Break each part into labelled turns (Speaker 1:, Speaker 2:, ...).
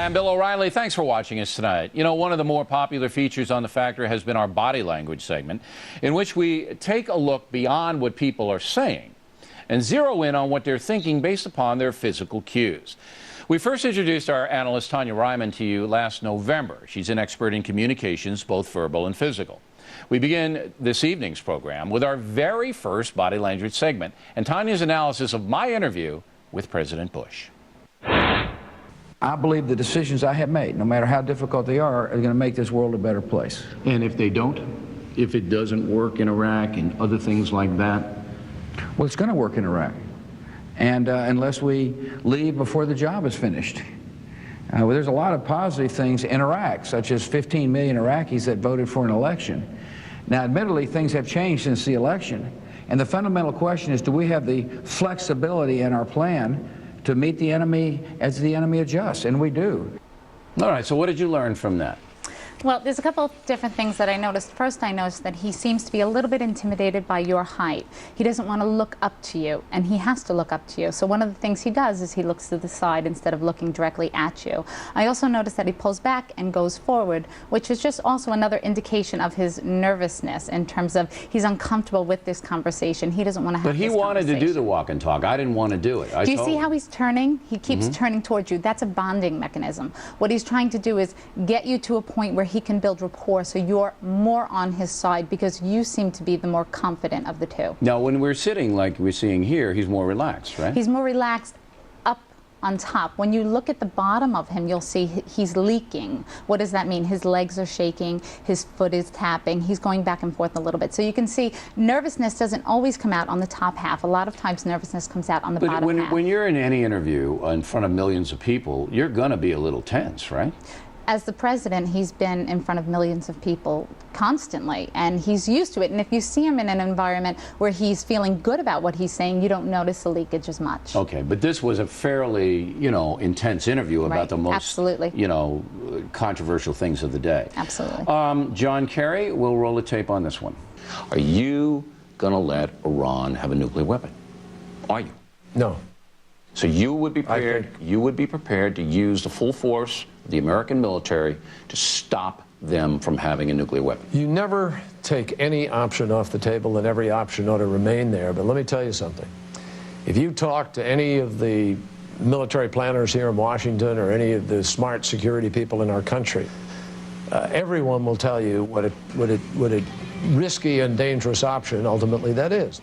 Speaker 1: Hi, I'm Bill O'Reilly. Thanks for watching us tonight. You know, one of the more popular features on The Factor has been our body language segment, in which we take a look beyond what people are saying and zero in on what they're thinking based upon their physical cues. We first introduced our analyst, Tanya Ryman, to you last November. She's an expert in communications, both verbal and physical. We begin this evening's program with our very first body language segment and Tanya's analysis of my interview with President Bush.
Speaker 2: I believe the decisions I have made, no matter how difficult they are going to make this world a better place.
Speaker 1: And if they don't, if it doesn't work in Iraq and other things like that?
Speaker 2: Well, it's going to work in Iraq. And unless we leave before the job is finished. Well, there's a lot of positive things in Iraq, such as 15 million Iraqis that voted for an election. Now, admittedly, things have changed since the election. And the fundamental question is, do we have the flexibility in our plan to meet the enemy as the enemy adjusts? And we do.
Speaker 1: All right, so what did you learn from that?
Speaker 3: Well, there's a couple of different things that I noticed. First, I noticed that he seems to be a little bit intimidated by your height. He doesn't want to look up to you, and he has to look up to you. So one of the things he does is he looks to the side instead of looking directly at you. I also noticed that he pulls back and goes forward, which is just also another indication of his nervousness in terms of he's uncomfortable with this conversation. He doesn't want to have this conversation.
Speaker 1: But he wanted to do the walk and talk. I didn't want to do it.
Speaker 3: Do you see how he's turning? He keeps turning towards you. That's a bonding mechanism. What he's trying to do is get you to a point where he can build rapport, so you're more on his side because you seem to be the more confident of the two.
Speaker 1: Now, when we're sitting like we're seeing here, he's more relaxed, right?
Speaker 3: He's more relaxed up on top. When you look at the bottom of him, you'll see he's leaking. What does that mean? His legs are shaking, his foot is tapping, he's going back and forth a little bit. So you can see nervousness doesn't always come out on the top half. A lot of times nervousness comes out on the bottom half.
Speaker 1: When you're in any interview in front of millions of people, you're going to be a little tense, right?
Speaker 3: As the president, he's been in front of millions of people constantly, and he's used to it. And if you see him in an environment where he's feeling good about what he's saying, you don't notice the leakage as much.
Speaker 1: Okay, but this was a fairly, intense interview about the most, controversial things of the day.
Speaker 3: Absolutely.
Speaker 1: John Kerry, we'll roll the tape on this one. Are you going to let Iran have a nuclear weapon? Are you?
Speaker 4: No.
Speaker 1: So you would be prepared to use the full force of the American military to stop them from having a nuclear weapon?
Speaker 4: You never take any option off the table, and every option ought to remain there. But let me tell you something. If you talk to any of the military planners here in Washington or any of the smart security people in our country, everyone will tell you what a risky and dangerous option ultimately that is.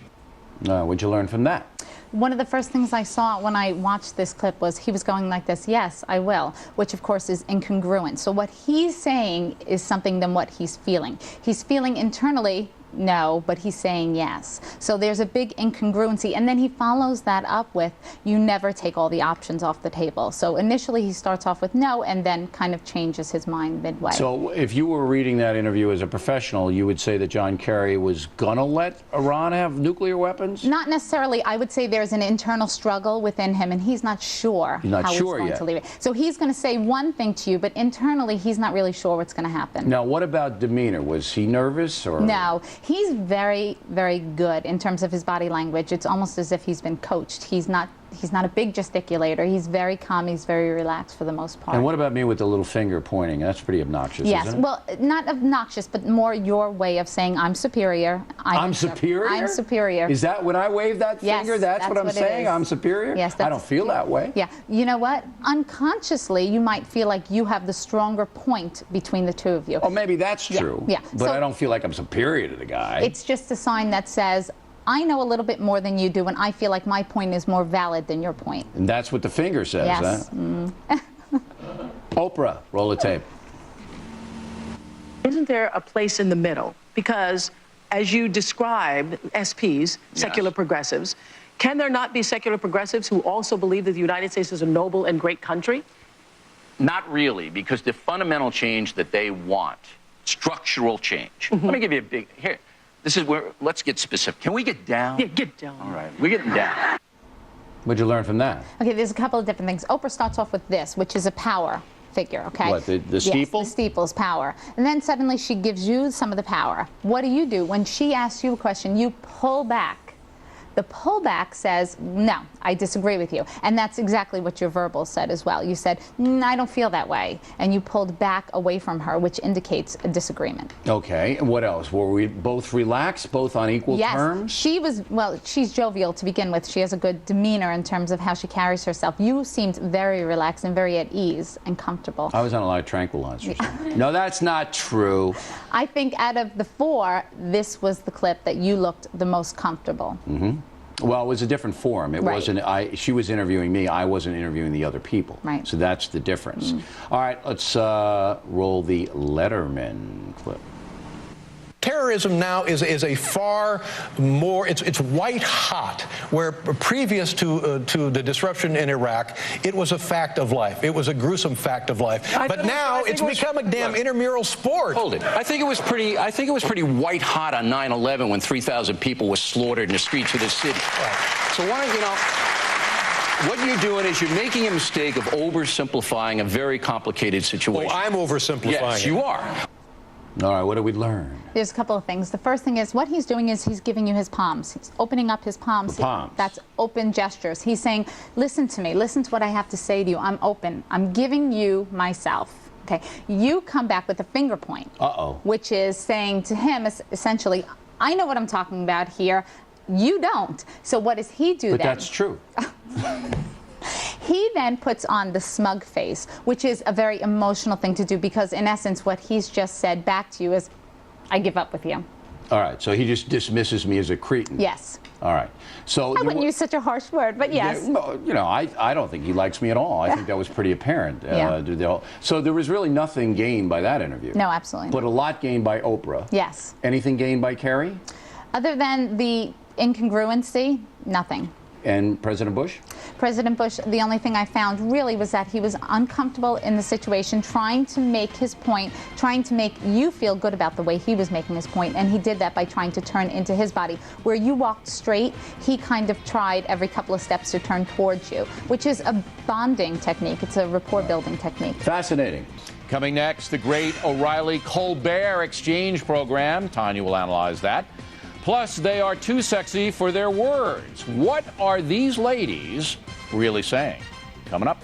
Speaker 1: What'd you learn from that?
Speaker 3: One of the first things I saw when I watched this clip was he was going like this, yes, I will, which of course is incongruent. So what he's saying is something than what he's feeling. He's feeling internally no, but he's saying yes. So there's a big incongruency. And then he follows that up with, you never take all the options off the table. So initially he starts off with no and then kind of changes his mind midway.
Speaker 1: So if you were reading that interview as a professional, you would say that John Kerry was going to let Iran have nuclear weapons?
Speaker 3: Not necessarily. I would say there's an internal struggle within him, and he's not sure how he's going to leave it. So he's going to say one thing to you, but internally he's not really sure what's going to happen.
Speaker 1: Now, what about demeanor? Was he nervous? Or?
Speaker 3: No. He's very, very good in terms of his body language. It's almost as if he's been coached. He's not a big gesticulator. He's very calm. He's very relaxed for the most part.
Speaker 1: And what about me with the little finger pointing? That's pretty obnoxious,
Speaker 3: yes.
Speaker 1: Isn't it?
Speaker 3: Well, not obnoxious, but more your way of saying, I'm superior.
Speaker 1: I'm superior?
Speaker 3: I'm superior.
Speaker 1: Is that when I wave that finger,
Speaker 3: yes,
Speaker 1: that's what I'm saying? I'm superior?
Speaker 3: Yes.
Speaker 1: I don't feel that way.
Speaker 3: Yeah. You know what? Unconsciously, you might feel like you have the stronger point between the two of you.
Speaker 1: Oh, maybe that's true.
Speaker 3: Yeah.
Speaker 1: But so, I don't feel like I'm superior to the guy.
Speaker 3: It's just a sign that says, I know a little bit more than you do, and I feel like my point is more valid than your point.
Speaker 1: And that's what the finger says,
Speaker 3: yes.
Speaker 1: Huh? Oprah, roll the tape.
Speaker 5: Isn't there a place in the middle? Because, as you described, SPs, secular progressives, can there not be secular progressives who also believe that the United States is a noble and great country?
Speaker 6: Not really, because the fundamental change that they want, structural change. Let me give you a big, here. This is where, let's get specific. Can we get down?
Speaker 5: Yeah, get down.
Speaker 6: All right, we're getting down.
Speaker 1: What'd you learn from that?
Speaker 3: Okay, there's a couple of different things. Oprah starts off with this, which is a power figure, okay?
Speaker 1: What, the steeple?
Speaker 3: Yes, the steeple's power. And then suddenly she gives you some of the power. What do? When she asks you a question, you pull back The pullback says, no, I disagree with you. And that's exactly what your verbal said as well. You said, I don't feel that way. And you pulled back away from her, which indicates a disagreement.
Speaker 1: Okay, and what else? Were we both relaxed, both on equal terms?
Speaker 3: She was, well, she's jovial to begin with. She has a good demeanor in terms of how she carries herself. You seemed very relaxed and very at ease and comfortable.
Speaker 1: I was on a lot of tranquilizers. No, that's not true.
Speaker 3: I think out of the 4, this was the clip that you looked the most comfortable.
Speaker 1: Well, it was a different forum. It wasn't. She was interviewing me. I wasn't interviewing the other people.
Speaker 3: Right.
Speaker 1: So that's the difference. All right, let's roll the Letterman clip.
Speaker 7: Terrorism now is a far more, it's white hot, where previous to the disruption in Iraq, it was a fact of life. It was a gruesome fact of life. But now it's become a damn intramural sport.
Speaker 6: Hold it. I think it was pretty white hot on 9/11 when 3,000 people were slaughtered in the streets of the city.
Speaker 7: Right.
Speaker 6: So why don't you know? What you're doing is you're making a mistake of oversimplifying a very complicated situation.
Speaker 7: Oh, I'm oversimplifying
Speaker 6: Yes, you are.
Speaker 1: All right, what did we learn?
Speaker 3: There's a couple of things. The first thing is what he's doing is he's giving you his palms. He's opening up his palms.
Speaker 1: The palms.
Speaker 3: That's open gestures. He's saying, listen to me. Listen to what I have to say to you. I'm open. I'm giving you myself. Okay. You come back with a finger point.
Speaker 1: Uh-oh.
Speaker 3: Which is saying to him, essentially, I know what I'm talking about here. You don't. So what does he do then?
Speaker 1: But that's true.
Speaker 3: He then puts on the smug face, which is a very emotional thing to do because, in essence, what he's just said back to you is, I give up with you.
Speaker 1: All right, so he just dismisses me as a cretin.
Speaker 3: Yes.
Speaker 1: All right. So
Speaker 3: I wouldn't use such a harsh word, but yes.
Speaker 1: Yeah, well, you know, I don't think he likes me at all. I think that was pretty apparent.
Speaker 3: Yeah.
Speaker 1: So there was really nothing gained by that interview.
Speaker 3: No, absolutely.
Speaker 1: But a lot gained by Oprah.
Speaker 3: Yes.
Speaker 1: Anything gained by Kerry?
Speaker 3: Other than the incongruency, nothing.
Speaker 1: And President Bush?
Speaker 3: President Bush, the only thing I found really was that he was uncomfortable in the situation, trying to make his point, trying to make you feel good about the way he was making his point, and he did that by trying to turn into his body. Where you walked straight, he kind of tried every couple of steps to turn towards you, which is a bonding technique. It's a rapport-building technique.
Speaker 1: Fascinating. Coming next, the great O'Reilly-Colbert exchange program. Tanya will analyze that. Plus, they are too sexy for their words. What are these ladies really saying? Coming up.